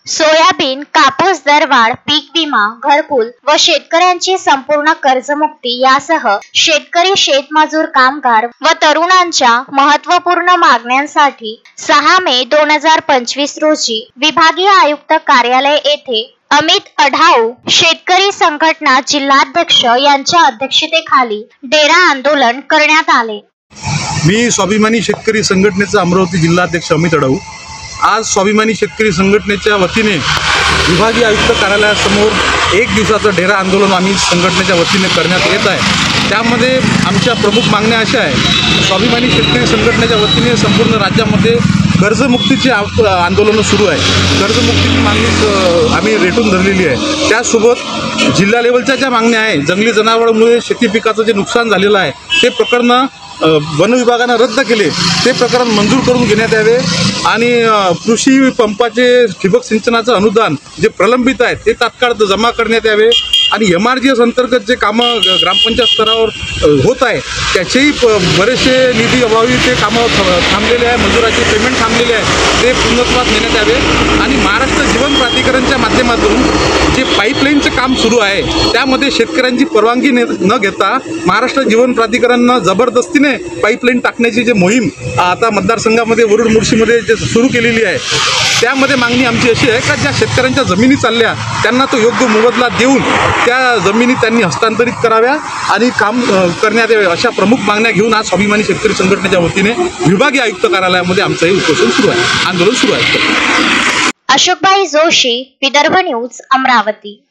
Soybean, कापूस दरवाढ, पीक विमा, घरकुल व शेतकऱ्यांची संपूर्ण कर्जमुक्ती यासह शेतकरी, शेतमजूर, कामगार व तरुणांच्या महत्त्वपूर्ण मागण्यांसाठी 6 मे 2025 रोजी विभागीय आयुक्त कार्यालय येथे अमित अढाऊ शेतकरी संघटना जिल्हाध्यक्ष यांच्या अध्यक्षतेखाली डेरा आंदोलन करण्यात आले। मी स्वाभिमानी शेतकरी संघटनेचा अमरावती जिल्हाध्यक्ष अमित अढाऊ आज स्वाभिमानी शेतकरी संघटनेच्या वतीने विभागीय आयुक्त कार्यालयासमोर 1 दिवसाचं डेरा आंदोलन आम्ही संघटनेच्या वतीने करण्यात येत आहे। त्यामध्ये आमच्या प्रमुख मागण्या अशा आहे, स्वाभिमानी शेतकरी संघटनेच्या वतीने संपूर्ण राज्यामध्ये कर्जमुक्तीचे आंदोलन सुरू आहे। कर्जमुक्तीची मागणी आम्ही रेटून धरलेली आहे। त्यासोबत जिल्हा लेवलच्या ज्या मागण्या आहे, जंगली जनावरांमुळे शेती पिकाचं जे नुकसान झालेलं आहे ते प्रकरण वन विभागानं रद्द केले, ते प्रकरण मंजूर करून घेण्यात यावे आणि कृषी पंपाचे ठिबक सिंचनाचं अनुदान जे प्रलंबित आहे ते तात्काळ जमा करण्यात यावे आणि MRGS अंतर्गत जे कामं ग्रामपंचायत स्तरावर होत आहे त्याचेही बरेचसे निधी अभावी ते कामं थांबलेले आहे, मजुराचे पेमेंट थांबलेले आहे, ते पूर्णत्वास नेण्यात यावे आणि महाराष्ट्र जीवन प्राधिकरणच्या माध्यमातून जे पाईपलाईनचं काम सुरू आहे त्यामध्ये शेतकऱ्यांची परवानगी न घेता महाराष्ट्र जीवन प्राधिकरणनं जबरदस्तीने पाईपलाईन टाकण्याची जे मोहीम आता मतदारसंघामध्ये वरुड मुर्शीमध्ये जे सुरू केलेली आहे, त्यामध्ये मागणी आमची अशी आहे का ज्या शेतकऱ्यांच्या जमिनी चालल्या त्यांना तो योग्य मोबदला देऊन त्या जमिनी त्यांनी हस्तांतरित कराव्या आणि काम करण्यात यावे, अशा प्रमुख मागण्या घेऊन आज स्वाभिमानी शेतकरी संघटनेच्या वतीने विभागीय आयुक्त कार्यालयामध्ये आमचं हे उपोषण सुरू आहे, आंदोलन सुरू आहे। अशोकभाई जोशी, विदर्भ न्यूज, अमरावती।